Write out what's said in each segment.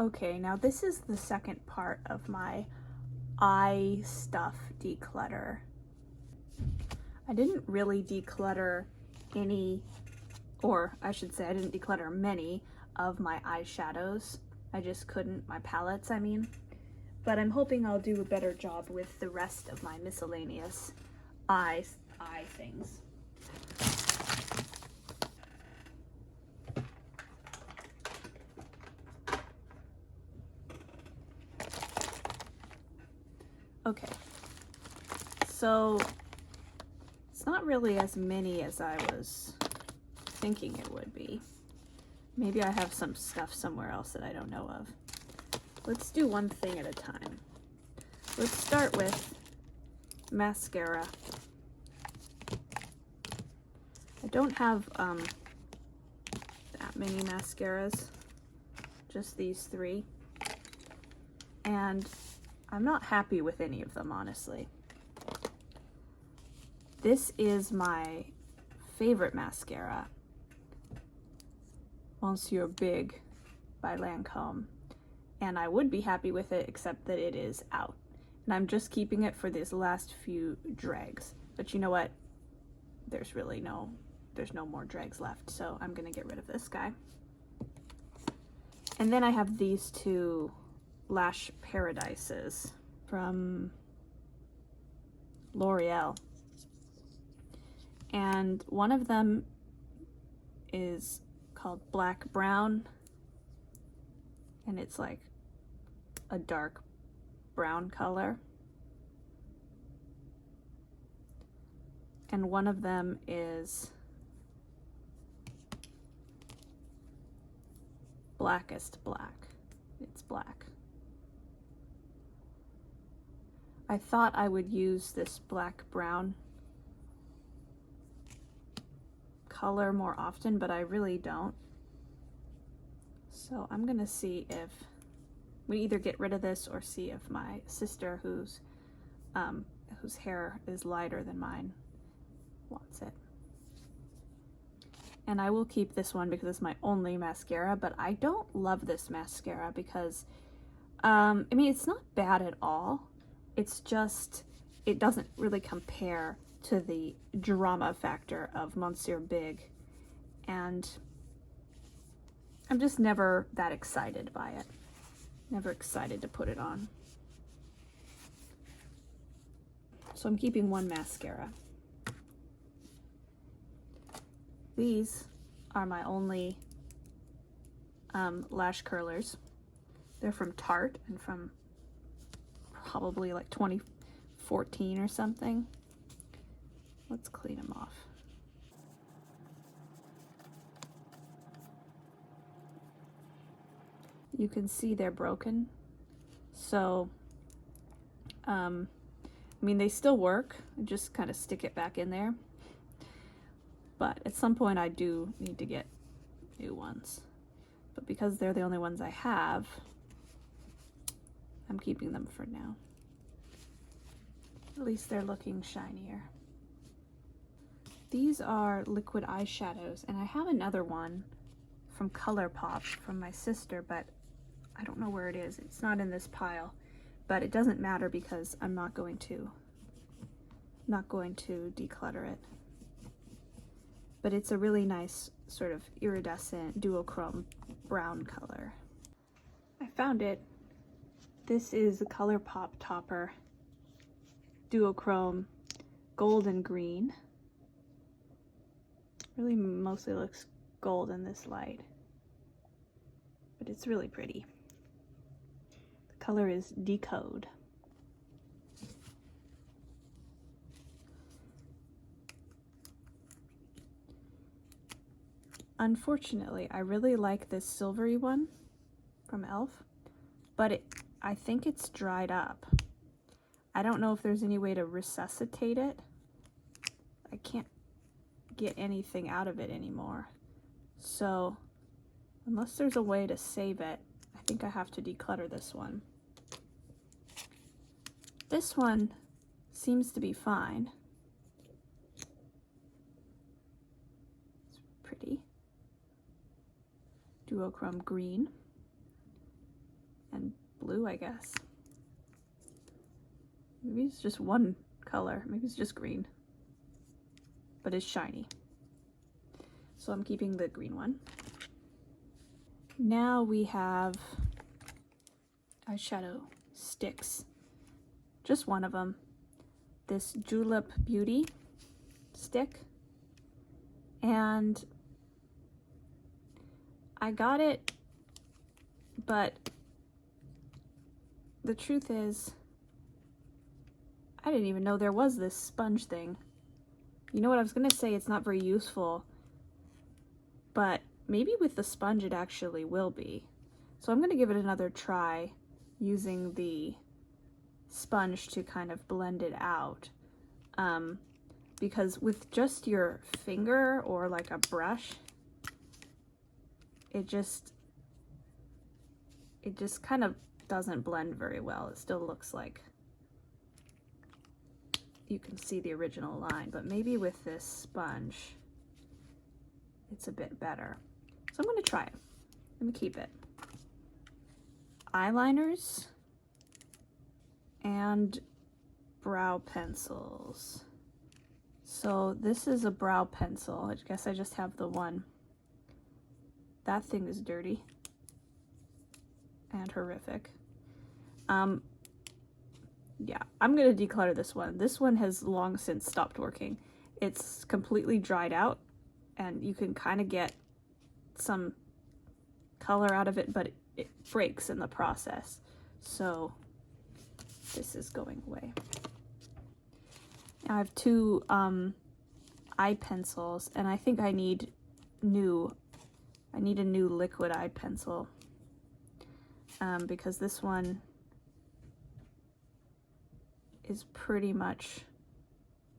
Okay, now this is the second part of my eye stuff declutter. I didn't really declutter any, or I should say I didn't declutter many of my eyeshadows. I just couldn't, my palettes I mean. But I'm hoping I'll do a better job with the rest of my miscellaneous eye things. Okay, so it's not really as many as I was thinking it would be. Maybe I have some stuff somewhere else that I don't know of. Let's do one thing at a time. Let's start with mascara. I don't have that many mascaras, just these three. And I'm not happy with any of them, honestly. This is my favorite mascara, Monsieur Big by Lancome. And I would be happy with it, except that it is out. And I'm just keeping it for these last few dregs. But you know what? There's no more dregs left, so I'm gonna get rid of this guy. And then I have these two Lash Paradises from L'Oreal. And one of them is called Black Brown, and it's like a dark brown color. And one of them is Blackest Black. It's black. I thought I would use this black brown color more often, but I really don't. So I'm gonna see if we either get rid of this or see if my sister, whose hair is lighter than mine, wants it. And I will keep this one because it's my only mascara, but I don't love this mascara because, I mean, it's not bad at all. It's just, it doesn't really compare to the drama factor of Monsieur Big. And I'm just never that excited by it. Never excited to put it on. So I'm keeping one mascara. These are my only lash curlers. They're from Tarte and from probably like 2014 or something. Let's clean them off. You can see they're broken. So, I mean, they still work. I just kind of stick it back in there. But at some point I do need to get new ones. But because they're the only ones I have, I'm keeping them for now. At least they're looking shinier. These are liquid eyeshadows, and I have another one from ColourPop from my sister, but I don't know where it is. It's not in this pile, but it doesn't matter because I'm not going to declutter it. But it's a really nice sort of iridescent duochrome brown color. I found it. This is the ColourPop Topper duochrome gold and green. Really mostly looks gold in this light, but it's really pretty. The color is Decode. Unfortunately, I really like this silvery one from e.l.f., but I think it's dried up. I don't know if there's any way to resuscitate it. I can't get anything out of it anymore. So unless there's a way to save it, I think I have to declutter this one. This one seems to be fine. It's pretty. Duochrome green. blue, I guess. Maybe it's just one color. Maybe it's just green. But it's shiny. So I'm keeping the green one. Now we have eyeshadow sticks. Just one of them. This Julep Beauty stick. And I got it, but the truth is, I didn't even know there was this sponge thing. You know what, I was gonna say it's not very useful, but maybe with the sponge it actually will be. So I'm gonna give it another try using the sponge to kind of blend it out. Because with just your finger or like a brush, it just kind of doesn't blend very well. It still looks like you can see the original line, but maybe with this sponge, it's a bit better. So I'm gonna try it. Let me keep it. Eyeliners and brow pencils. So this is a brow pencil. I guess I just have the one. That thing is dirty and horrific. Yeah, I'm gonna declutter this one. This one has long since stopped working. It's completely dried out and you can kind of get some color out of it, but it breaks in the process. So this is going away. Now I have two eye pencils, and I think I need a new liquid eye pencil because this one is pretty much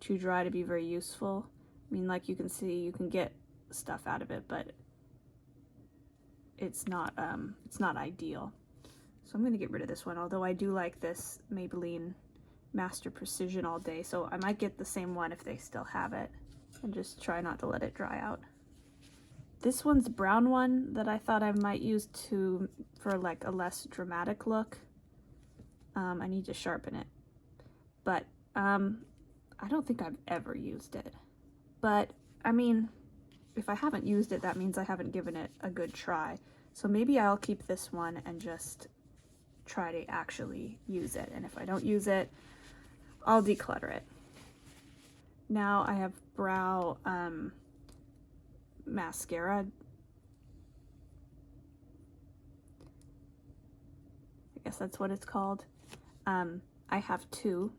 too dry to be very useful. I mean, like you can see, you can get stuff out of it, but it's not ideal. So I'm gonna get rid of this one, although I do like this Maybelline Master Precision All Day, so I might get the same one if they still have it and just try not to let it dry out. This one's brown one that I thought I might use for like a less dramatic look. I need to sharpen it, but I don't think I've ever used it. But I mean, if I haven't used it, that means I haven't given it a good try. So maybe I'll keep this one and just try to actually use it. And if I don't use it, I'll declutter it. Now I have brow mascara. I guess that's what it's called. I have two.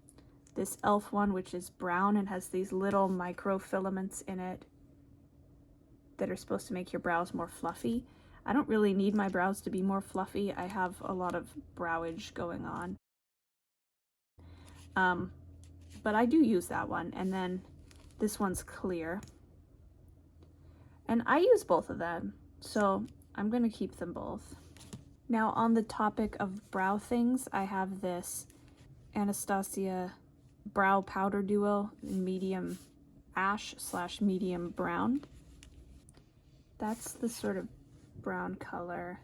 This e.l.f. one, which is brown and has these little microfilaments in it that are supposed to make your brows more fluffy. I don't really need my brows to be more fluffy. I have a lot of browage going on. But I do use that one. And then this one's clear. And I use both of them, so I'm gonna keep them both. Now on the topic of brow things, I have this Anastasia Brow Powder Duo in medium ash / medium brown. That's the sort of brown color.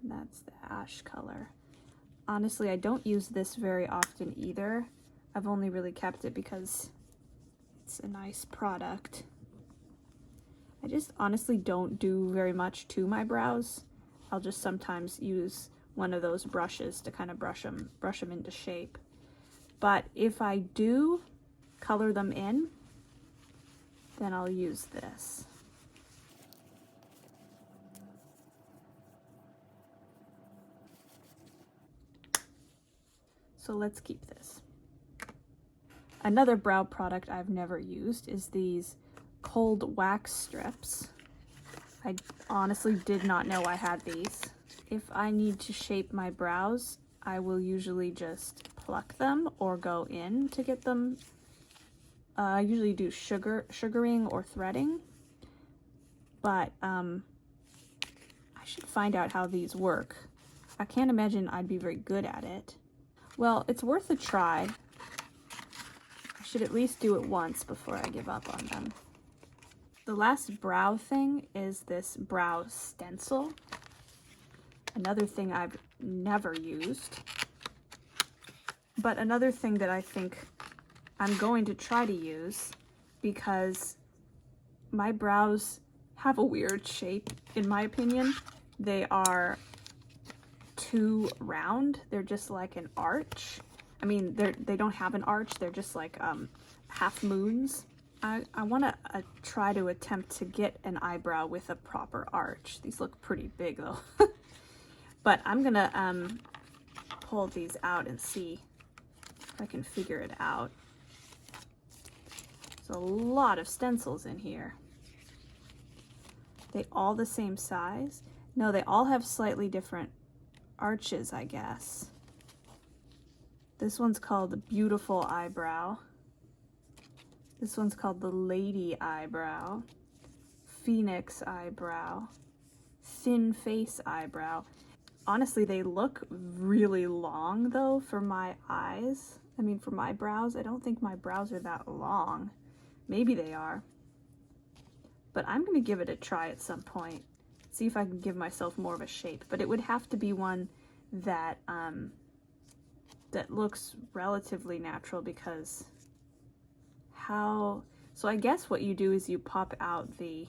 And that's the ash color. Honestly, I don't use this very often either. I've only really kept it because it's a nice product. I just honestly don't do very much to my brows. I'll just sometimes use one of those brushes to kind of brush them into shape. But if I do color them in, then I'll use this. So let's keep this. Another brow product I've never used is these cold wax strips. I honestly did not know I had these. If I need to shape my brows, I will usually just pluck them or go in to get them. I usually do sugaring or threading, but I should find out how these work. I can't imagine I'd be very good at it. Well, it's worth a try. I should at least do it once before I give up on them. The last brow thing is this brow stencil. another thing I've never used, but another thing that I think I'm going to try to use because my brows have a weird shape, in my opinion. They are too round. They're just like an arch. I mean, they don't have an arch. They're just like half moons. I want to try to attempt to get an eyebrow with a proper arch. These look pretty big though. But I'm gonna pull these out and see if I can figure it out. There's a lot of stencils in here. They all the same size? No, they all have slightly different arches, I guess. This one's called the Beautiful Eyebrow. This one's called the Lady Eyebrow, Phoenix Eyebrow, Thin Face Eyebrow. Honestly, they look really long though for my eyes. I mean, for my brows, I don't think my brows are that long. Maybe they are. But I'm gonna give it a try at some point. See if I can give myself more of a shape. But it would have to be one that, that looks relatively natural because so I guess what you do is you pop out the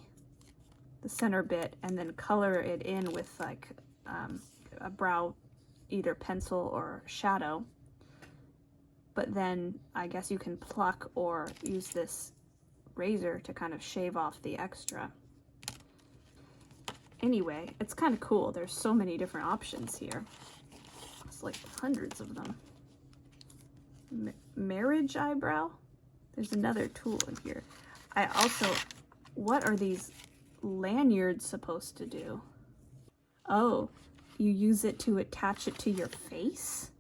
center bit and then color it in with like a brow, either pencil or shadow. But then I guess you can pluck or use this razor to kind of shave off the extra. Anyway, it's kind of cool. There's so many different options here. It's like hundreds of them. Marriage eyebrow? There's another tool in here. What are these lanyards supposed to do? Oh, you use it to attach it to your face?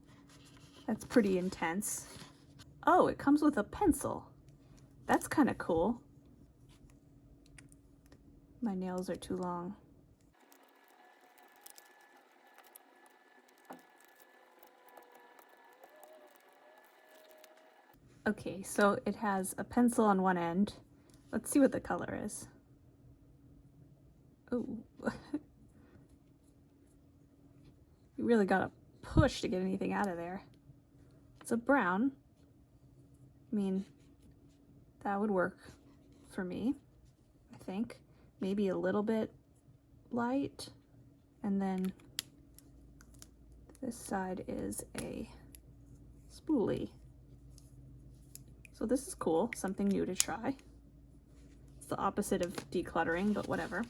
That's pretty intense. Oh, it comes with a pencil. That's kind of cool. My nails are too long. Okay, so it has a pencil on one end. Let's see what the color is. Oh. You really gotta push to get anything out of there. It's a brown. I mean, that would work for me, I think. Maybe a little bit light. And then this side is a spoolie. So this is cool, something new to try. It's the opposite of decluttering, but whatever.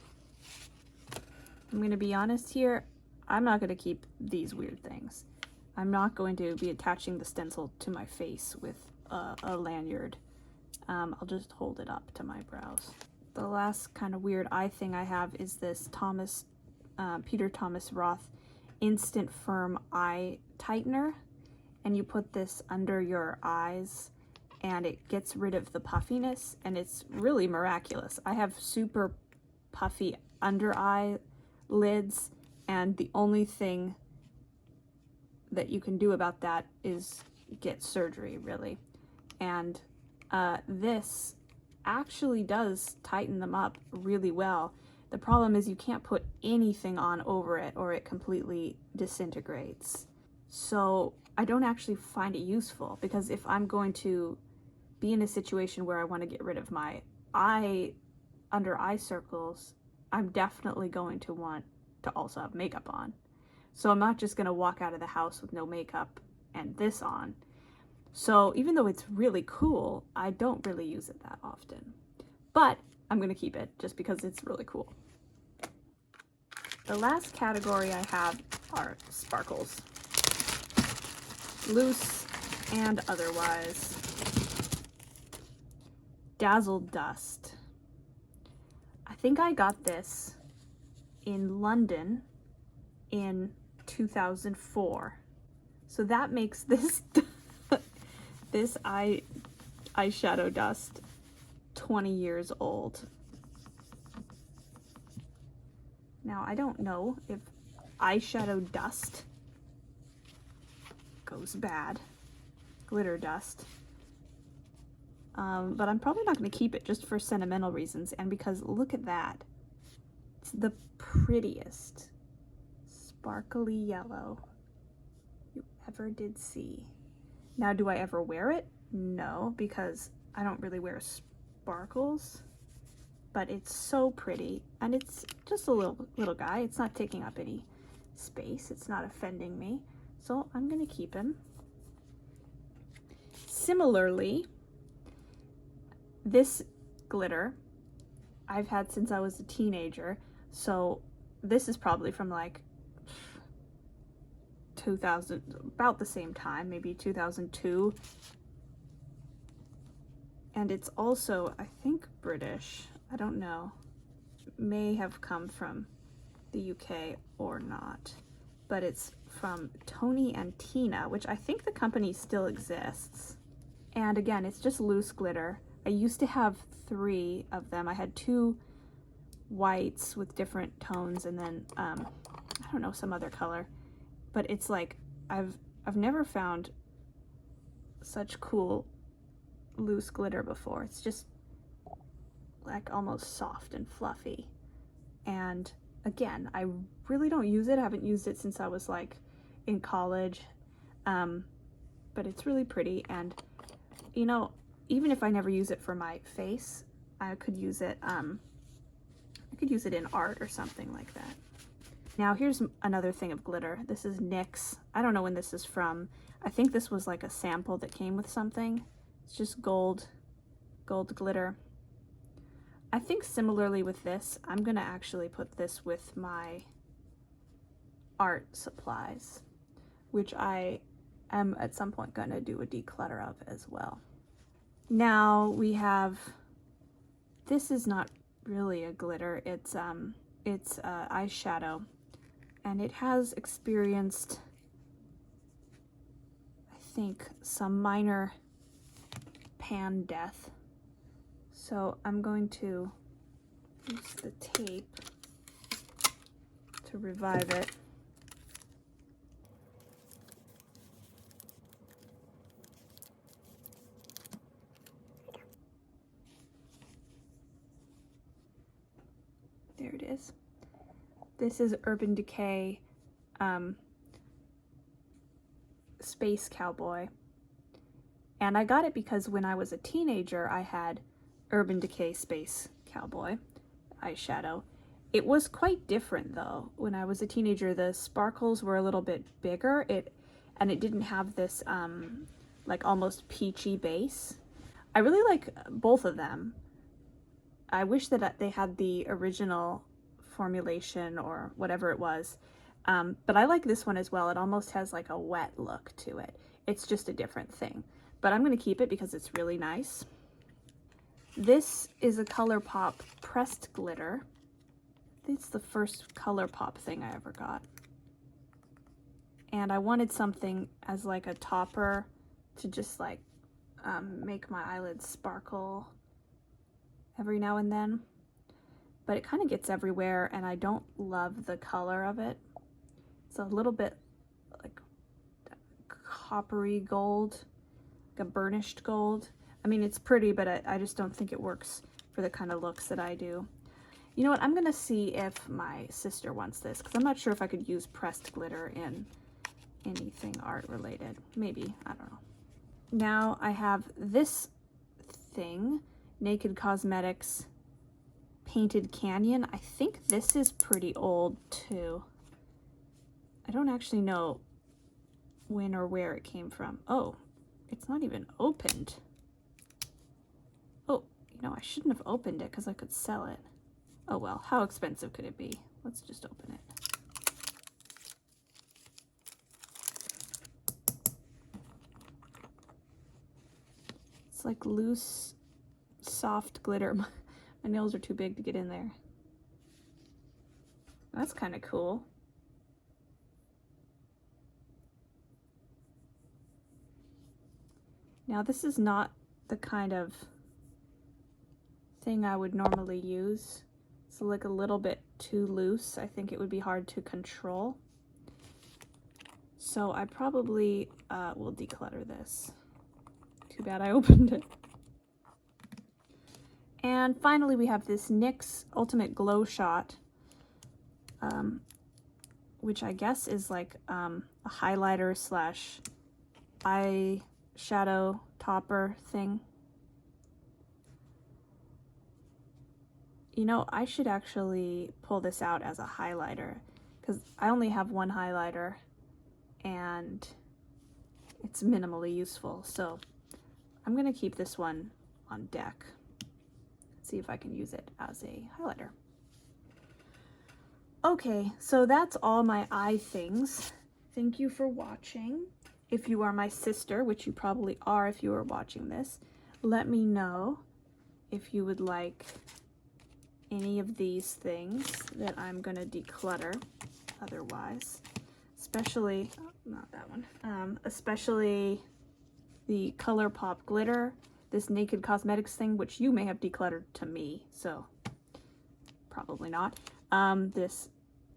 I'm gonna be honest here, I'm not gonna keep these weird things. I'm not going to be attaching the stencil to my face with a lanyard. I'll just hold it up to my brows. The last kind of weird eye thing I have is this Peter Thomas Roth Instant Firm Eye Tightener. And you put this under your eyes and it gets rid of the puffiness, and it's really miraculous. I have super puffy under eye lids, and the only thing that you can do about that is get surgery, really. And this actually does tighten them up really well. The problem is you can't put anything on over it or it completely disintegrates. So I don't actually find it useful, because if I'm going to be in a situation where I want to get rid of my under eye circles, I'm definitely going to want to also have makeup on. So I'm not just going to walk out of the house with no makeup and this on. So even though it's really cool, I don't really use it that often. But I'm going to keep it just because it's really cool. The last category I have are sparkles. Loose and otherwise. Dazzle Dust. I think I got this in London in 2004. So that makes this this eyeshadow dust 20 years old. Now, I don't know if eyeshadow dust goes bad, glitter dust, but I'm probably not going to keep it just for sentimental reasons, and because look at that. It's the prettiest sparkly yellow you ever did see. Now, do I ever wear it? No, because I don't really wear sparkles, but it's so pretty, and it's just a little guy. It's not taking up any space. It's not offending me, so I'm gonna keep him. Similarly, this glitter I've had since I was a teenager, so this is probably from like 2000, about the same time, maybe 2002. And it's also, I think, British. I don't know. May have come from the UK or not. But it's from Tony and Tina, which I think the company still exists. And again, it's just loose glitter. I used to have 3 of them. I had 2 whites with different tones, and then I don't know, some other color. But it's like I've never found such cool loose glitter before. It's just like almost soft and fluffy. And again, I really don't use it. I haven't used it since I was like in college. But it's really pretty, and you know, even if I never use it for my face, I could use it in art or something like that. Now here's another thing of glitter. This is NYX. I don't know when this is from. I think this was like a sample that came with something. It's just gold glitter. I think similarly with this, I'm gonna actually put this with my art supplies, which I am at some point gonna do a declutter of as well. Now we have, this is not really a glitter, it's eyeshadow, and it has experienced, I think, some minor pan death. So I'm going to use the tape to revive it. There it is. This is Urban Decay Space Cowboy. And I got it because when I was a teenager, I had Urban Decay Space Cowboy eyeshadow. It was quite different though. When I was a teenager, the sparkles were a little bit bigger, and it didn't have this like almost peachy base. I really like both of them. I wish that they had the original formulation or whatever it was, but I like this one as well. It almost has like a wet look to it. It's just a different thing, but I'm going to keep it because it's really nice. This is a ColourPop pressed glitter. It's the first ColourPop thing I ever got. And I wanted something as like a topper to just like make my eyelids sparkle every now and then. But it kind of gets everywhere, and I don't love the color of it. It's a little bit like coppery gold, like a burnished gold. I mean, it's pretty, but I just don't think it works for the kind of looks that I do. You know what? I'm gonna see if my sister wants this, because I'm not sure if I could use pressed glitter in anything art related. Maybe, I don't know. Now I have this thing, Naked Cosmetics Painted Canyon. I think this is pretty old too. I don't actually know when or where it came from. Oh, it's not even opened. Oh, you know, I shouldn't have opened it because I could sell it. Oh well, how expensive could it be? Let's just open it. It's like loose, soft glitter. My nails are too big to get in there. That's kind of cool. Now this is not the kind of thing I would normally use. It's like a little bit too loose. I think it would be hard to control. So I probably will declutter this. Too bad I opened it. And finally we have this NYX Ultimate Glow Shot which I guess is like a highlighter slash eyeshadow topper thing. You know, I should actually pull this out as a highlighter because I only have one highlighter and it's minimally useful. So I'm gonna keep this one on deck. See if I can use it as a highlighter. Okay, so that's all my eye things. Thank you for watching. If you are my sister, which you probably are if you are watching this, let me know if you would like any of these things that I'm gonna declutter otherwise. Especially, oh, not that one, especially the ColourPop glitter, this Naked Cosmetics thing, which you may have decluttered to me, so probably not. This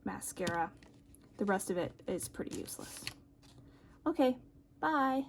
mascara, the rest of it is pretty useless. Okay, bye.